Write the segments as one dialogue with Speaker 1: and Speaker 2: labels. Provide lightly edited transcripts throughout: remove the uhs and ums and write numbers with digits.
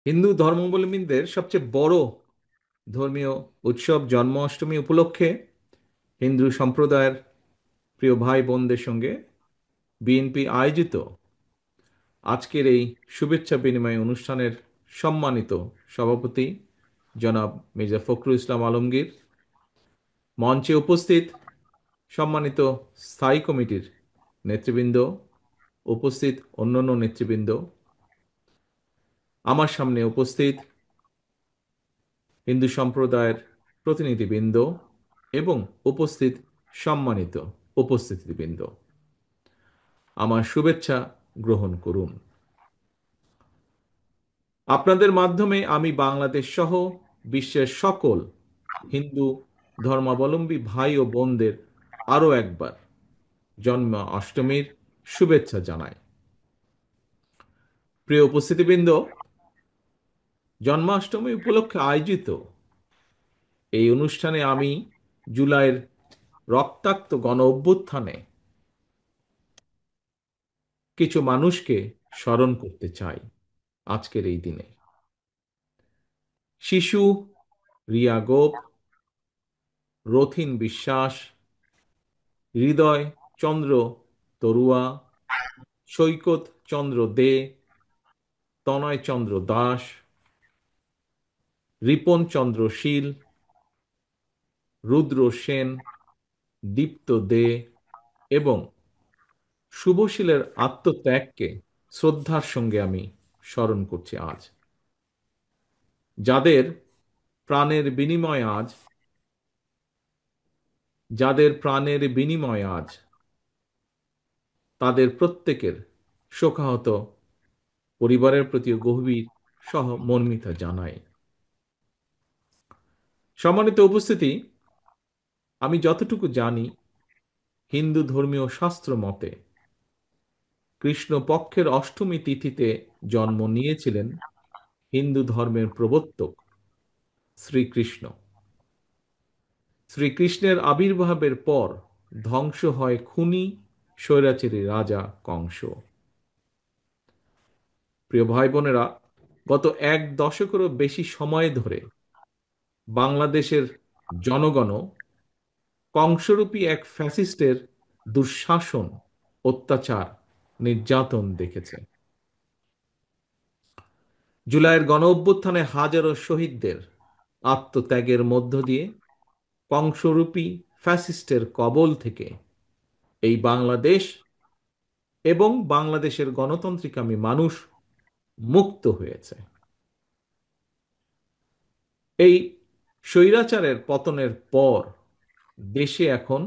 Speaker 1: হিন্দু ধর্মাবলম্বীদের সবচেয়ে বড় ধর্মীয় উৎসব জন্মাষ্টমী উপলক্ষে হিন্দু সম্প্রদায়ের প্রিয় ভাই বোনদের সঙ্গে বিএনপি আয়োজিত আজকের এই শুভেচ্ছা বিনিময় অনুষ্ঠানের সম্মানিত সভাপতি জনাব মির্জা ফখরুল ইসলাম আলমগীর, মঞ্চে উপস্থিত সম্মানিত স্থায়ী কমিটির নেতৃবৃন্দ, উপস্থিত অন্যান্য নেতৃবৃন্দ, আমার সামনে উপস্থিত হিন্দু সম্প্রদায়ের প্রতিনিধিবৃন্দ এবং উপস্থিত সম্মানিত উপস্থিতিবৃন্দ, আমার শুভেচ্ছা গ্রহণ করুন। আপনাদের মাধ্যমে আমি বাংলাদেশ সহ বিশ্বের সকল হিন্দু ধর্মাবলম্বী ভাই ও বোনদের আরও একবার জন্মাষ্টমীর শুভেচ্ছা জানাই। প্রিয় উপস্থিতিবৃন্দ, জন্মাষ্টমী উপলক্ষে আয়োজিত এই অনুষ্ঠানে আমি জুলাইয়ের রক্তাক্ত গণ অভ্যুত্থানে কিছু মানুষকে স্মরণ করতে চাই। আজকের এই দিনে শিশু রিয়া গোপ, রথিন বিশ্বাস, হৃদয় চন্দ্র তরুয়া, সৈকত চন্দ্র দে, তনয় চন্দ্র দাস, রিপন চন্দ্র শীল, রুদ্র সেন, দীপ্ত দে এবং শুভশীলের আত্মত্যাগকে শ্রদ্ধার সঙ্গে আমি স্মরণ করছি আজ। যাদের প্রাণের বিনিময় আজ যাদের প্রাণের বিনিময় আজ তাদের প্রত্যেকের শোকাহত পরিবারের প্রতি গভীর সহমর্মিতা জানাই। সম্মানিত উপস্থিতি, আমি যতটুকু জানি, হিন্দু ধর্মীয় শাস্ত্র মতে কৃষ্ণ পক্ষের অষ্টমী তিথিতে জন্ম নিয়েছিলেন হিন্দু ধর্মের প্রবর্তক শ্রীকৃষ্ণ। শ্রীকৃষ্ণের আবির্ভাবের পর ধ্বংস হয় খুনি স্বৈরাচারী রাজা কংস। প্রিয় ভাই বোনেরা, গত এক দশকেরও বেশি সময় ধরে বাংলাদেশের জনগণও কংসরূপী এক ফ্যাসিস্টের দুঃশাসন, অত্যাচার, নির্যাতন দেখেছে। জুলাইয়ের গণ অভ্যুত্থানে হাজারো শহীদদের আত্মত্যাগের মধ্য দিয়ে কংসরূপী ফ্যাসিস্টের কবল থেকে এই বাংলাদেশ এবং বাংলাদেশের গণতান্ত্রিকামী মানুষ মুক্ত হয়েছে। এই স্বৈরাচারের পতনের পর দেশে এখন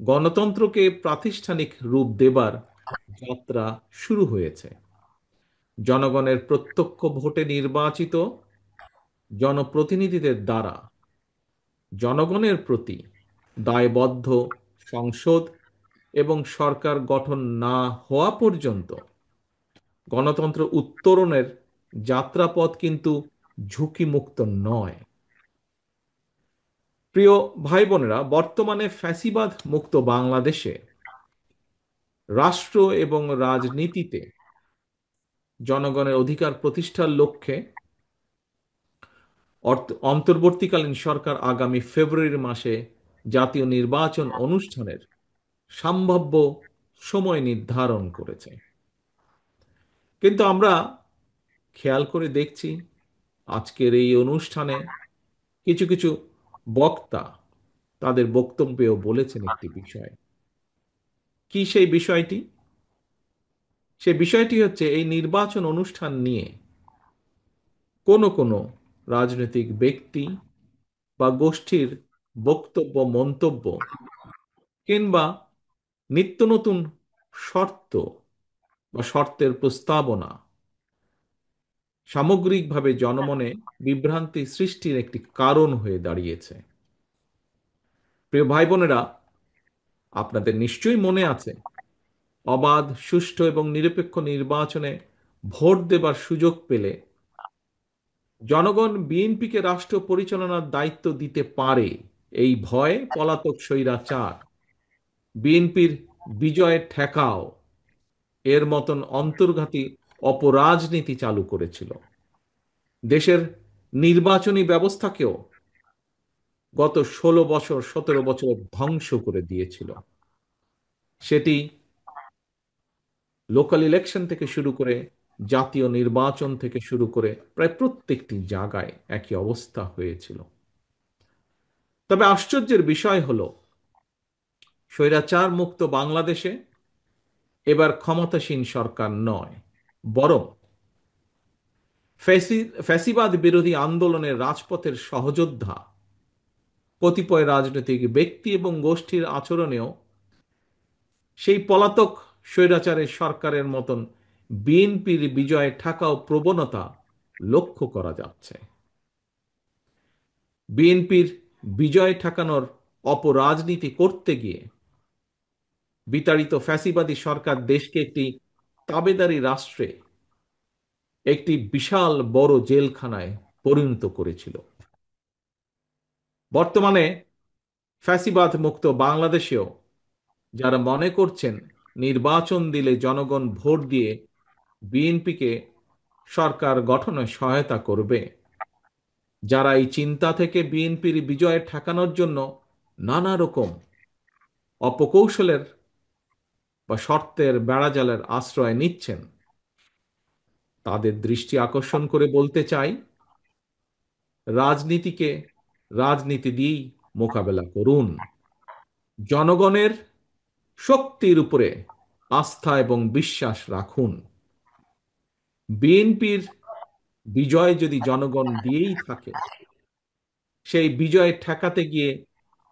Speaker 1: গণতন্ত্রকে প্রাতিষ্ঠানিক রূপ দেবার যাত্রা শুরু হয়েছে। জনগণের প্রত্যক্ষ ভোটে নির্বাচিত জনপ্রতিনিধিদের দ্বারা জনগণের প্রতি দায়বদ্ধ সংসদ এবং সরকার গঠন না হওয়া পর্যন্ত গণতন্ত্র উত্তরণের যাত্রাপথ কিন্তু ঝুঁকিমুক্ত নয়। প্রিয় ভাই বোনেরা, বর্তমানে ফ্যাসিবাদ মুক্ত বাংলাদেশে রাষ্ট্র এবং রাজনীতিতে জনগণের অধিকার প্রতিষ্ঠার লক্ষ্যে অন্তর্বর্তীকালীন সরকার আগামী ফেব্রুয়ারি মাসে জাতীয় নির্বাচন অনুষ্ঠানের সম্ভাব্য সময় নির্ধারণ করেছে। কিন্তু আমরা খেয়াল করে দেখছি আজকের এই অনুষ্ঠানে কিছু কিছু বক্তা তাদের বক্তব্যেও বলেছেন একটি বিষয়। কি সেই বিষয়টি? সেই বিষয়টি হচ্ছে এই নির্বাচন অনুষ্ঠান নিয়ে কোনো রাজনৈতিক ব্যক্তি বা গোষ্ঠীর বক্তব্য, মন্তব্য কিংবা নিত্য নতুন শর্ত বা শর্তের প্রস্তাবনা সামগ্রিকভাবে জনমনে বিভ্রান্তি সৃষ্টির একটি কারণ হয়ে দাঁড়িয়েছে। প্রিয় ভাই বোনেরা, আপনাদের নিশ্চয়ই মনে আছে অবাধ, সুষ্ঠু এবং নিরপেক্ষ নির্বাচনে ভোট দেবার সুযোগ পেলে জনগণ বিএনপিকে রাষ্ট্র পরিচালনার দায়িত্ব দিতে পারে, এই ভয়ে পলাতক স্বৈরাচার বিএনপির বিজয় ঠেকাও এর মতন অন্তর্ঘাতী অপরাজনীতি চালু করেছিল। দেশের নির্বাচনী ব্যবস্থাকেও গত 16 বছর 17 বছর ধ্বংস করে দিয়েছিল। সেটি লোকাল ইলেকশন থেকে শুরু করে জাতীয় নির্বাচন থেকে শুরু করে প্রায় প্রত্যেকটি জায়গায় একই অবস্থা হয়েছিল। তবে আশ্চর্যের বিষয় হলো, স্বৈরাচার মুক্ত বাংলাদেশে এবার ক্ষমতাসীন সরকার নয়, বরং ফ্যাসিবাদ বিরোধী আন্দোলনের রাজপথের সহযোদ্ধা কতিপয় রাজনৈতিক ব্যক্তি এবং গোষ্ঠীর আচরণেও সেই পলাতক স্বৈরাচারের সরকারের মতন বিএনপির বিজয়ে ঠেকাও প্রবণতা লক্ষ্য করা যাচ্ছে। বিএনপির বিজয় ঠেকানোর অপরাজনীতি করতে গিয়ে বিতাড়িত ফ্যাসিবাদী সরকার দেশকে একটি তাবেদারি রাষ্ট্রে, একটি বিশাল বড় জেলখানায় পরিণত করেছিল। বর্তমানে ফ্যাসিবাদ মুক্ত বাংলাদেশেও যারা মনে করছেন নির্বাচন দিলে জনগণ ভোট দিয়ে বিএনপিকে সরকার গঠনে সহায়তা করবে, যারা এই চিন্তা থেকে বিএনপির বিজয় ঠেকানোর জন্য নানা রকম অপকৌশলের বা শর্তের বেড়াজালের আশ্রয় নিচ্ছেন, তাদের দৃষ্টি আকর্ষণ করে বলতে চাই, রাজনীতিকে রাজনীতি দিয়েই মোকাবেলা করুন। জনগণের শক্তির উপরে আস্থা এবং বিশ্বাস রাখুন। বিএনপির বিজয় যদি জনগণ দিয়েই থাকে, সেই বিজয় ঠেকাতে গিয়ে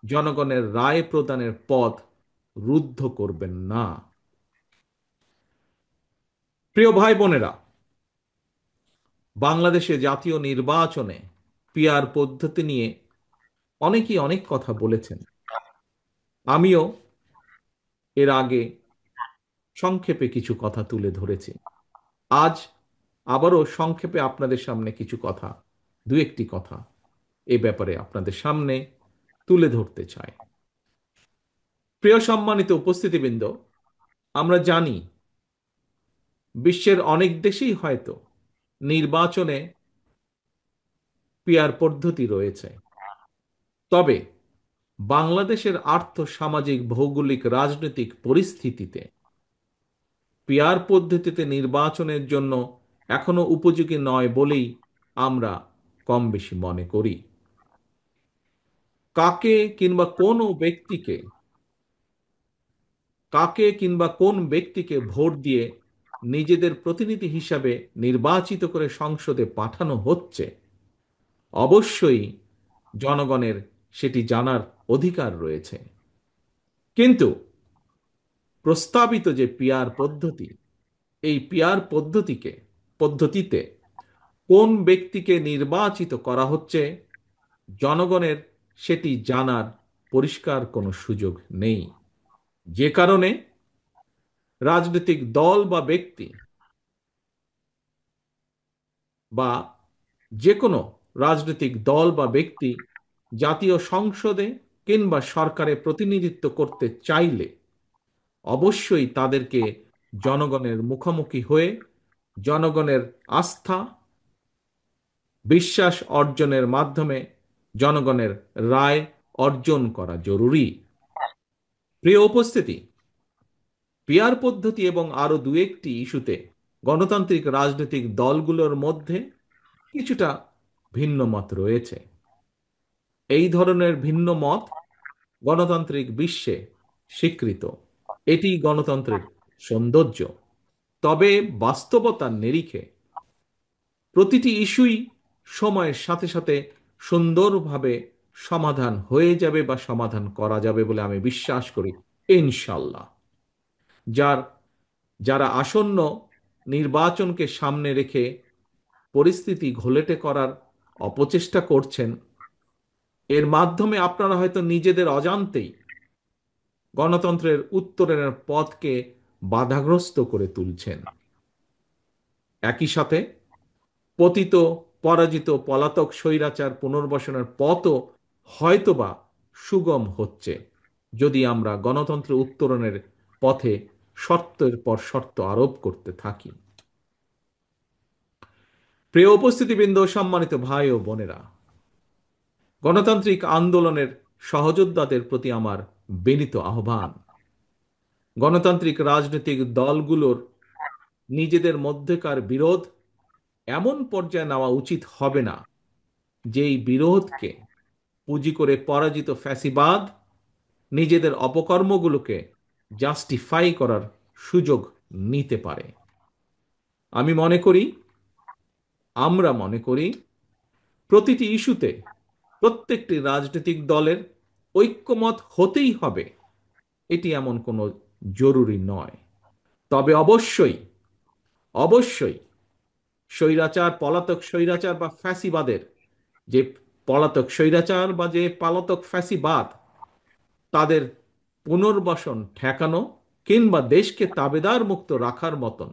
Speaker 1: জনগণের রায় প্রদানের পথ রুদ্ধ করবেন না। প্রিয় ভাই বোনেরা, বাংলাদেশে জাতীয় নির্বাচনে পিআর পদ্ধতি নিয়ে অনেকেই অনেক কথা বলেছেন। আমিও এর আগে সংক্ষেপে কিছু কথা তুলে ধরেছি। আজ আবারও সংক্ষেপে আপনাদের সামনে কিছু কথা, দু একটি কথা এ ব্যাপারে আপনাদের সামনে তুলে ধরতে চাই। প্রিয় সম্মানিত উপস্থিতিবৃন্দ, আমরা জানি বিশ্বের অনেক দেশেই হয়তো নির্বাচনে পিআর পদ্ধতি রয়েছে, তবে বাংলাদেশের আর্থ সামাজিক ভৌগোলিক রাজনৈতিক পরিস্থিতিতে পিআর পদ্ধতিতে নির্বাচনের জন্য এখনো উপযোগী নয় বলেই আমরা কম বেশি মনে করি। কাকে কিংবা কোন ব্যক্তিকে কাকে কিংবা কোন ব্যক্তিকে ভোট দিয়ে নিজেদের প্রতিনিধি হিসাবে নির্বাচিত করে সংসদে পাঠানো হচ্ছে, অবশ্যই জনগণের সেটি জানার অধিকার রয়েছে। কিন্তু প্রস্তাবিত যে পিআর পদ্ধতি, এই পিআর পদ্ধতিতে কোন ব্যক্তিকে নির্বাচিত করা হচ্ছে, জনগণের সেটি জানার পরিষ্কার কোনো সুযোগ নেই। যে কারণে রাজনৈতিক দল বা ব্যক্তি বা যে কোনো রাজনৈতিক দল বা ব্যক্তি জাতীয় সংসদে কিংবা সরকারে প্রতিনিধিত্ব করতে চাইলে অবশ্যই তাদেরকে জনগণের মুখোমুখি হয়ে জনগণের আস্থা বিশ্বাস অর্জনের মাধ্যমে জনগণের রায় অর্জন করা জরুরি। প্রিয় উপস্থিতি, পিআর পদ্ধতি এবং আরো দু একটি ইস্যুতে গণতান্ত্রিক রাজনৈতিক দলগুলোর মধ্যে কিছুটা ভিন্ন মত রয়েছে। এই ধরনের ভিন্ন মত গণতান্ত্রিক বিশ্বে স্বীকৃত, এটি গণতন্ত্রের সৌন্দর্য। তবে বাস্তবতার নিরিখে প্রতিটি ইস্যুই সময়ের সাথে সাথে সুন্দরভাবে সমাধান হয়ে যাবে বা সমাধান করা যাবে বলে আমি বিশ্বাস করি, ইনশাল্লাহ। যার যারা আসন্ন নির্বাচনকে সামনে রেখে পরিস্থিতি ঘোলেটে করার অপচেষ্টা করছেন, এর মাধ্যমে আপনারা হয়তো নিজেদের অজান্তেই গণতন্ত্রের উত্তরণের পথকে বাধাগ্রস্ত করে তুলছেন। একই সাথে পতিত পরাজিত পলাতক স্বৈরাচার পুনর্বাসনের পথও হয়তোবা সুগম হচ্ছে, যদি আমরা গণতন্ত্র উত্তরণের পথে শর্তের পর শর্ত আরোপ করতে থাকি। প্রিয় উপস্থিতিবৃন্দ, সম্মানিত ভাই ও বোনেরা, গণতান্ত্রিক আন্দোলনের সহযোদ্ধাদের প্রতি আমার বিনীত আহ্বান। গণতান্ত্রিক রাজনৈতিক দলগুলোর নিজেদের মধ্যকার বিরোধ এমন পর্যায়ে নেওয়া উচিত হবে না যেই বিরোধকে পুঁজি করে পরাজিত ফ্যাসিবাদ নিজেদের অপকর্মগুলোকে জাস্টিফাই করার সুযোগ নিতে পারে। আমি মনে করি, আমরা মনে করি, প্রতিটি ইস্যুতে প্রত্যেকটি রাজনৈতিক দলের ঐক্যমত হতেই হবে, এটি এমন কোনো জরুরি নয়। তবে অবশ্যই অবশ্যই স্বৈরাচার, পলাতক স্বৈরাচার বা ফ্যাসিবাদের যে পলাতক স্বৈরাচার বা যে পলাতক ফ্যাসিবাদ, তাদের পুনর্বাসন ঠেকানো কিংবা দেশকে তাবেদার মুক্ত রাখার মতন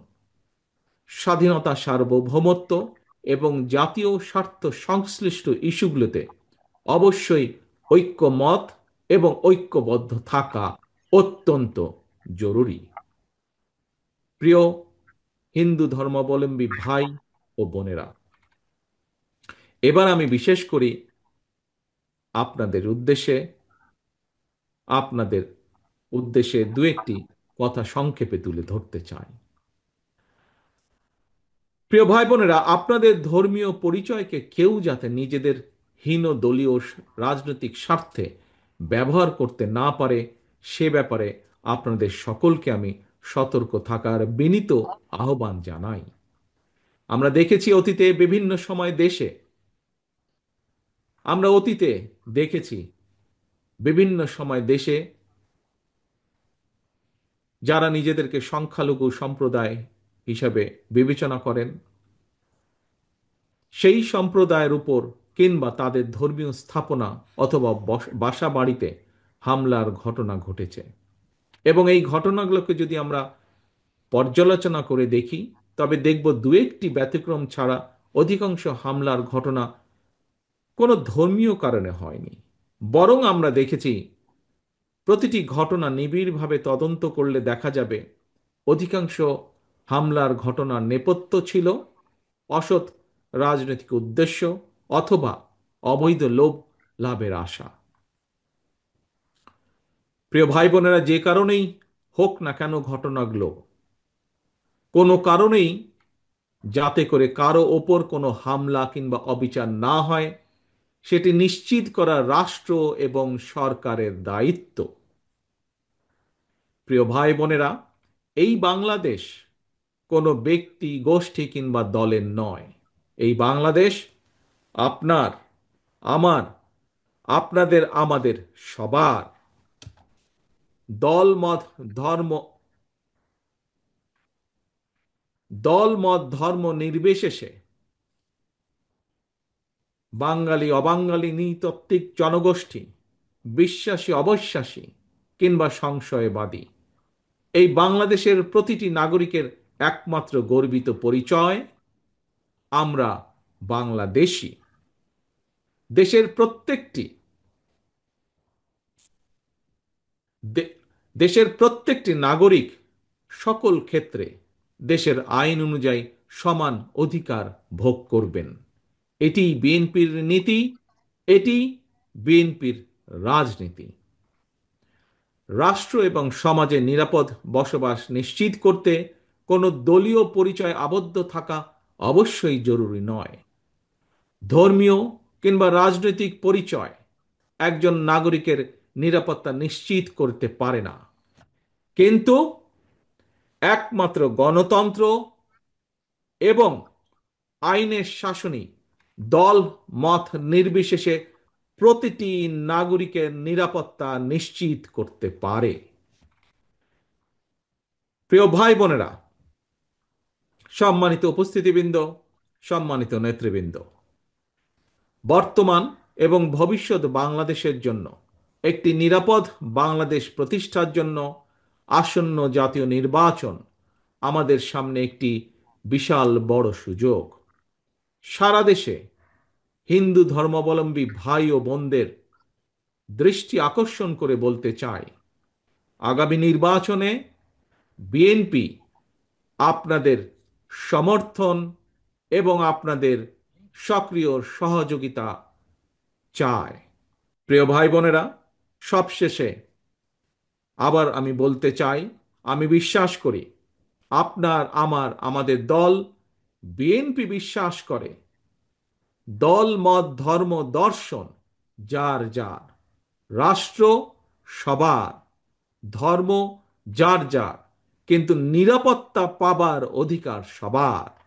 Speaker 1: স্বাধীনতা, সার্বভৌমত্ব এবং জাতীয় স্বার্থ সংশ্লিষ্ট ইস্যুগুলোতে অবশ্যই ঐক্যমত এবং ঐক্যবদ্ধ থাকা অত্যন্ত জরুরি। প্রিয় হিন্দু ধর্মাবলম্বী ভাই ও বোনেরা, এবার আমি বিশেষ করি আপনাদের উদ্দেশ্যে আপনাদের উদ্দেশ্যে দু একটি কথা সংক্ষেপে তুলে ধরতে চাই। প্রিয় ভাই বোনেরা, আপনাদের ধর্মীয় পরিচয়কে কেউ যাতে নিজেদের হীন দলীয় রাজনৈতিক স্বার্থে ব্যবহার করতে না পারে, সে ব্যাপারে আপনাদের সকলকে আমি সতর্ক থাকার বিনীত আহ্বান জানাই। আমরা দেখেছি অতীতে বিভিন্ন সময় দেশে, আমরা অতীতে দেখেছি বিভিন্ন সময় দেশে যারা নিজেদেরকে সংখ্যালঘু সম্প্রদায় হিসাবে বিবেচনা করেন, সেই সম্প্রদায়ের উপর কিংবা তাদের ধর্মীয় স্থাপনা অথবা বাসা বাড়িতে হামলার ঘটনা ঘটেছে। এবং এই ঘটনাগুলোকে যদি আমরা পর্যালোচনা করে দেখি, তবে দেখব দু একটি ব্যতিক্রম ছাড়া অধিকাংশ হামলার ঘটনা কোনো ধর্মীয় কারণে হয়নি। বরং আমরা দেখেছি প্রতিটি ঘটনা নিবিড়ভাবে তদন্ত করলে দেখা যাবে অধিকাংশ হামলার ঘটনার নেপথ্য ছিল অসৎ রাজনৈতিক উদ্দেশ্য অথবা অবৈধ লোভ লাভের আশা। প্রিয় ভাই বোনেরা, যে কারণেই হোক না কেন ঘটনাগুলো, কোনো কারণেই যাতে করে কারো ওপর কোনো হামলা কিংবা অবিচার না হয়, সেটি নিশ্চিত করা রাষ্ট্র এবং সরকারের দায়িত্ব। প্রিয় ভাই বোনেরা, এই বাংলাদেশ কোনো ব্যক্তি, গোষ্ঠী কিংবা দলের নয়। এই বাংলাদেশ আপনার, আমার, আপনাদের, আমাদের সবার। দল মত ধর্ম ধর্ম নির্বিশেষে বাঙালি অবাঙালি, নৃতাত্ত্বিক জনগোষ্ঠী, বিশ্বাসী অবিশ্বাসী কিংবা সংশয়বাদী, এই বাংলাদেশের প্রতিটি নাগরিকের একমাত্র গর্বিত পরিচয়, আমরা বাংলাদেশী। দেশের প্রত্যেকটি দে- দেশের প্রত্যেকটি নাগরিক সকল ক্ষেত্রে দেশের আইন অনুযায়ী সমান অধিকার ভোগ করবেন। এটি বিএনপির নীতি, এটি বিএনপির রাজনীতি। রাষ্ট্র এবং সমাজে নিরাপদ বসবাস নিশ্চিত করতে কোনো দলীয় পরিচয় আবদ্ধ থাকা অবশ্যই জরুরি নয়। ধর্মীয় কিংবা রাজনৈতিক পরিচয় একজন নাগরিকের নিরাপত্তা নিশ্চিত করতে পারে না, কিন্তু একমাত্র গণতন্ত্র এবং আইনের শাসনই দল মত নির্বিশেষে প্রতিটি নাগরিকের নিরাপত্তা নিশ্চিত করতে পারে। প্রিয় ভাই বোনেরা, সম্মানিত উপস্থিতিবৃন্দ, সম্মানিত নেতৃবৃন্দ, বর্তমান এবং ভবিষ্যৎ বাংলাদেশের জন্য একটি নিরাপদ বাংলাদেশ প্রতিষ্ঠার জন্য আসন্ন জাতীয় নির্বাচন আমাদের সামনে একটি বিশাল বড় সুযোগ। সারা দেশে হিন্দু ধর্মাবলম্বী ভাই ও বোনদের দৃষ্টি আকর্ষণ করে বলতে চাই, আগামী নির্বাচনে বিএনপি আপনাদের সমর্থন এবং আপনাদের সক্রিয় সহযোগিতা চায়। প্রিয় ভাই বোনেরা, সবশেষে আবার আমি বলতে চাই, আমি বিশ্বাস করি আপনার, আমাদের দল বিএনপি বিশ্বাস করে দল মত ধর্ম দর্শন যার যার, রাষ্ট্র সবার, ধর্ম যার যার, কিন্তু নিরাপত্তা পাবার অধিকার সবার।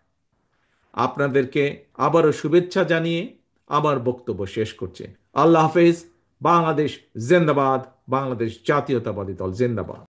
Speaker 1: আপনাদেরকে আবারও শুভেচ্ছা জানিয়ে আমার বক্তব্য শেষ করছে। আল্লাহ হাফেজ। বাংলাদেশ জিন্দাবাদ। বাংলাদেশ জাতীয়তাবাদী দল জিন্দাবাদ।